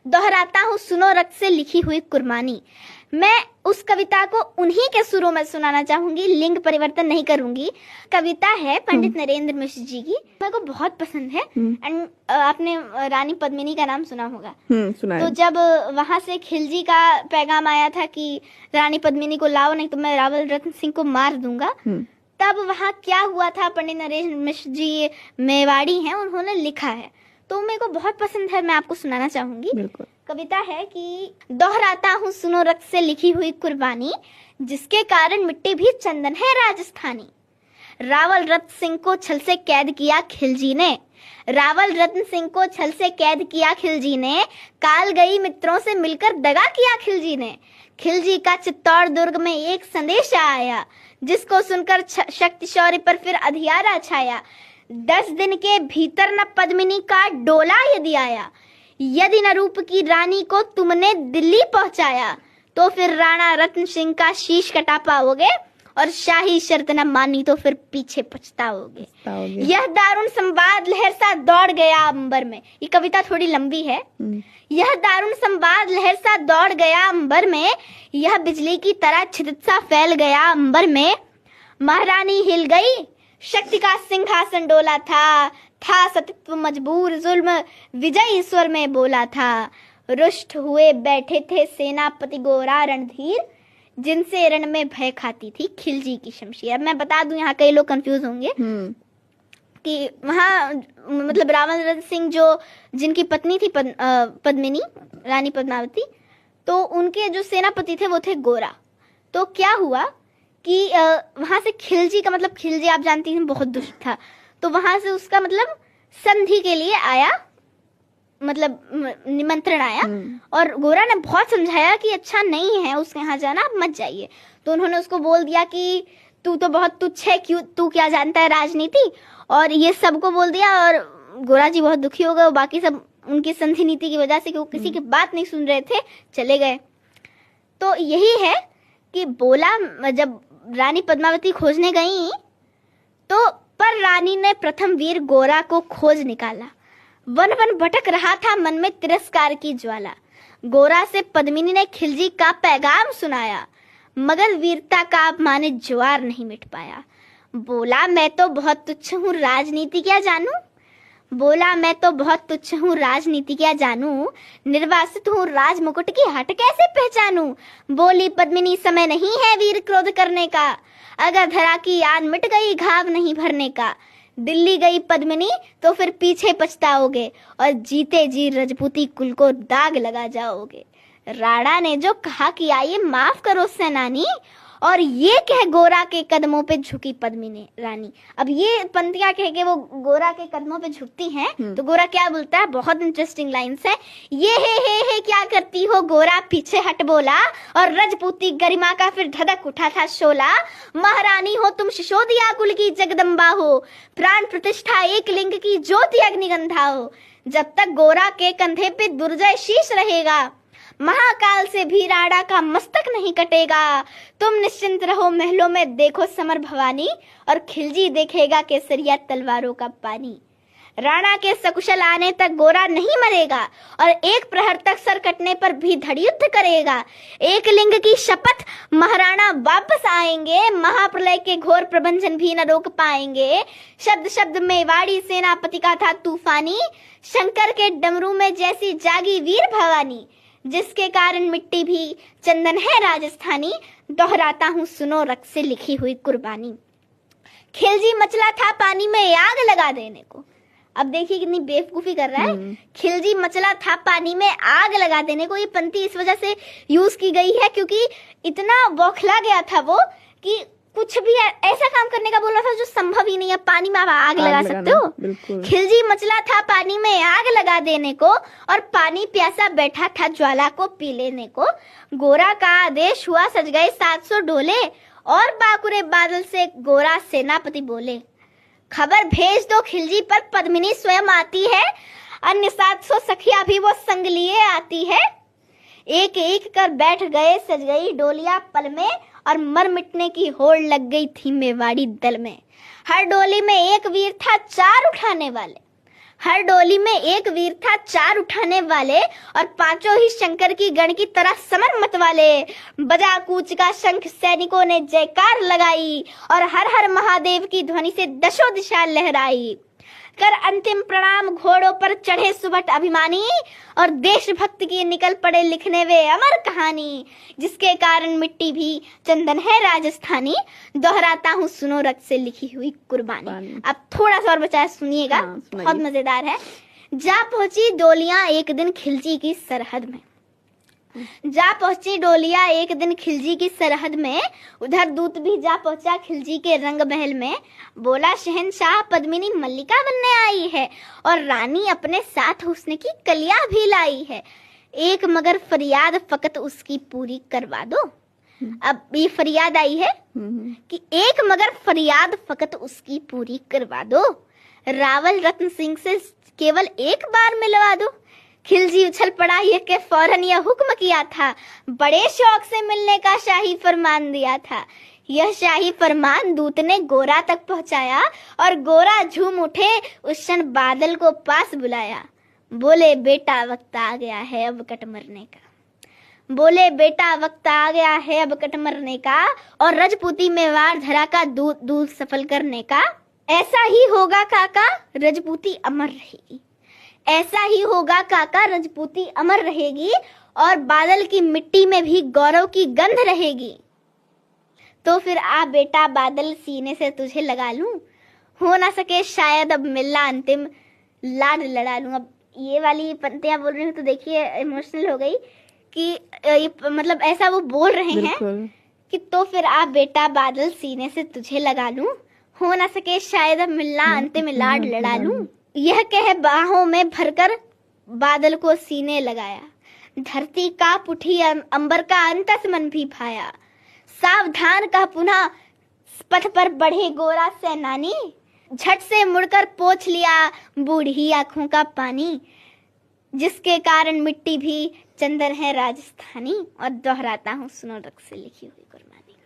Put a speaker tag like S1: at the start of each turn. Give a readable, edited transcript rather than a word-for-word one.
S1: दोहराता हूँ सुनो रक्त से लिखी हुई कुर्बानी। मैं उस कविता को उन्हीं के सुरों में सुनाना चाहूंगी, लिंग परिवर्तन नहीं करूंगी। कविता है पंडित नरेंद्र मिश्र जी की, मेरे को बहुत पसंद है। एंड आपने रानी पद्मिनी का नाम सुना होगा।
S2: सुना है।
S1: तो जब वहां से खिलजी का पैगाम आया था कि रानी पद्मिनी को लाओ नहीं तो मैं रावल रतन सिंह को मार दूंगा, तब वहां क्या हुआ था, पंडित नरेंद्र मिश्र जी मेवाड़ी हैं, उन्होंने लिखा है, तो मेरे को बहुत पसंद है, मैं आपको सुनाना चाहूंगी।
S2: बिल्कुल।
S1: कविता है कि दोहराता हूँ सुनो रक्त से लिखी हुई कुर्बानी, जिसके कारण मिट्टी भी चंदन है राजस्थानी। रावल रतन सिंह को छल से कैद किया खिलजी ने, रावल रतन सिंह को छल से कैद किया खिलजी ने, काल गई मित्रों से मिलकर दगा किया खिलजी ने। खिलजी का चित्तौड़ दुर्ग में एक संदेश आया, जिसको सुनकर शक्ति शौर्य पर फिर अधियारा छाया। 10 दिन के भीतर न पद्मिनी का डोला यदि आया, यदि न रूप की रानी को तुमने दिल्ली पहुंचाया, तो फिर राणा रतन सिंह का शीश कटा पाओगे, और शाही शर्त न मानी तो फिर पीछे पछताओगे। यह दारुण संवाद लहर सा दौड़ गया अंबर में। ये कविता थोड़ी लंबी है। यह दारुण संवाद लहर सा दौड़ गया अंबर में, यह बिजली की तरह छिदित सा फैल गया अंबर में। महारानी हिल गई, शक्ति का सिंहासन डोला था सतित्व मजबूर, जुल्म विजय ईश्वर में बोला था। रुष्ट हुए बैठे थे सेनापति गोरा रणधीर, जिनसे रण में भय खाती थी खिलजी की शमशीर। अब मैं बता दूं, यहाँ कई लोग कंफ्यूज होंगे कि वहाँ मतलब रावल रतन सिंह जो जिनकी पत्नी थी पद्मिनी, रानी पद्मावती, तो उनके जो सेनापति थे वो थे गोरा। तो क्या हुआ कि वहां से खिलजी का मतलब, खिलजी आप जानती हैं बहुत दुष्ट था, तो वहां से उसका मतलब संधि के लिए आया, मतलब निमंत्रण आया, और गोरा ने बहुत समझाया कि अच्छा नहीं है उसके यहाँ जाना, आप मत जाइए। तो उन्होंने उसको बोल दिया कि तू तो बहुत तुच्छ है, क्यों तू क्या जानता है राजनीति, और ये सबको बोल दिया। और गोरा जी बहुत दुखी हो गए, बाकी सब उनकी संधि नीति की वजह से कि वो किसी की बात नहीं सुन रहे थे, चले गए। तो यही है कि बोला, जब रानी पद्मावती खोजने गई तो पर रानी ने प्रथम वीर गोरा को खोज निकाला। वन वन भटक रहा था मन में तिरस्कार की ज्वाला। गोरा से पद्मिनी ने खिलजी का पैगाम सुनाया, मगर वीरता का अपमानित ज्वार नहीं मिट पाया। बोला मैं तो बहुत तुच्छ हूँ राजनीति क्या जानू, बोला मैं तो बहुत तुच्छ हूँ राजनीति क्या जानू, निर्वासित हूँ राज मुकुट की हट कैसे पहचानू। बोली पद्मिनी समय नहीं है वीर क्रोध करने का, अगर धरा की याद मिट गई घाव नहीं भरने का। दिल्ली गई पद्मिनी तो फिर पीछे पछताओगे, और जीते जी रजपूती कुल को दाग लगा जाओगे। राणा ने जो कहा कि आइए माफ करो सेनानी, और ये कह गोरा के कदमों पे झुकी पद्मिनी रानी। अब ये पंक्तियां कह के वो गोरा के कदमों पे झुकती हैं, तो गोरा क्या बोलता है, बहुत इंटरेस्टिंग लाइन्स है। ये हे क्या करती हो गोरा, पीछे हट बोला, और रजपूती गरिमा का फिर धधक उठा था शोला। महारानी हो तुम शिशोदिया कुल की जगदम्बा हो, प्राण प्रतिष्ठा एक लिंग की ज्योति अग्निगंधा हो। जब तक गोरा के कंधे पे दुर्जय शीश रहेगा, महाकाल से भी राणा का मस्तक नहीं कटेगा। तुम निश्चिंत रहो महलों में देखो समर भवानी, और खिलजी देखेगा केसरिया तलवारों का पानी। राणा के सकुशल आने तक गोरा नहीं मरेगा, और एक प्रहर तक सर कटने पर भी धड़ युद्ध करेगा। एक लिंग की शपथ महाराणा वापस आएंगे, महाप्रलय के घोर प्रबंधन भी न रोक पाएंगे। शब्द शब्द मेवाड़ी सेनापति का था तूफानी, शंकर के डमरू में जैसी जागी वीर भवानी, जिसके कारण मिट्टी भी चंदन है राजस्थानी। दोहराता हूँ सुनो रक्त से लिखी हुई कुर्बानी। खिलजी मचला था पानी में आग लगा देने को। अब देखिए कितनी बेवकूफी कर रहा है। खिलजी मचला था पानी में आग लगा देने को। ये पंक्ति इस वजह से यूज की गई है क्योंकि इतना बौखला गया था वो कि कुछ भी ऐसा काम करने का बोल रहा था जो संभव ही नहीं है। पानी में आप आग लगा सकते हो? खिलजी मचला था पानी में आग लगा देने को, और पानी प्यासा बैठा था ज्वाला को पी लेने को। गोरा का आदेश हुआ सज गए 700 डोले, और बाकुरे बादल से गोरा सेनापति बोले, खबर भेज दो खिलजी पर पद्मिनी स्वयं आती है, अन्य 700 सखिया भी वो संग लिए आती है। एक एक कर बैठ गए सज गई डोलिया पल में, और मर मिटने की होड़ लग गई थी मेवाड़ी दल में। हर डोली में एक वीर था 4 उठाने वाले, हर डोली में एक वीर था, 4 उठाने वाले, और 5 ही शंकर की गण की तरह समर मत वाले। बजा कूच का शंख, सैनिकों ने जयकार लगाई, और हर हर महादेव की ध्वनि से 10 दिशा लहराई। कर अंतिम प्रणाम घोड़ों पर चढ़े सुबह अभिमानी, और देशभक्त की निकल पड़े लिखने वे अमर कहानी। जिसके कारण मिट्टी भी चंदन है राजस्थानी, दोहराता हूँ सुनो रक्त से लिखी हुई कुर्बानी। अब थोड़ा सा और बचा सुनिएगा, बहुत मजेदार है। जा पहुंची डोलियां एक दिन खिलजी की सरहद में, जा पहुंची डोलियां एक दिन खिलजी की सरहद में, उधर दूत भी जा पहुंचा खिलजी के रंग महल में। बोला शहंशाह पद्मिनी मल्लिका बनने आई है, और रानी अपने साथ हुस्न की कलियां भी लाई है। एक मगर फरियाद फकत उसकी पूरी करवा दो। अब ये फरियाद आई है कि एक मगर फरियाद फकत उसकी पूरी करवा दो। रावल रत्न सिंह से केवल एक बार मिलवा दो। खिलजी उछल पड़ा, ये के फौरन यह हुक्म किया था, बड़े शौक से मिलने का शाही फरमान दिया था। यह शाही फरमान दूत ने गोरा तक पहुंचाया, और गोरा झूम उठे उस क्षण बादल को पास बुलाया। बोले बेटा वक्त आ गया है अब कट मरने का, बोले बेटा वक्त आ गया है अब कट मरने का, और रजपूती में वार धरा का दूध दूध सफल करने का। ऐसा ही होगा काका रजपूती अमर रहेगी, ऐसा ही होगा काका रजपूती अमर रहेगी, और बादल की मिट्टी में भी गौरव की गंध रहेगी। तो फिर आ बेटा बादल सीने से तुझे लगा लूं, हो ना सके शायद अब मिलना अंतिम लाड लड़ा लूं। अब ये वाली पंक्तियां बोल रही हूँ तो देखिए इमोशनल हो गई कि ये मतलब ऐसा वो बोल रहे हैं कि तो फिर आ बेटा बादल सीने से तुझे लगा लूं, हो ना सके शायद अब मिलना अंतिम लाड लड़ा लूं। यह कह बाहों में भरकर बादल को सीने लगाया, धरती कांप उठी अंबर का अंतस मन भी भाया। सावधान कह पुनः पथ पर बढ़े गोरा सेनानी, झट से मुड़कर पोंछ लिया बूढ़ी आंखों का पानी। जिसके कारण मिट्टी भी चंदन है राजस्थानी, और दोहराता हूँ सुनो रक्त से लिखी हुई कुर्बानी।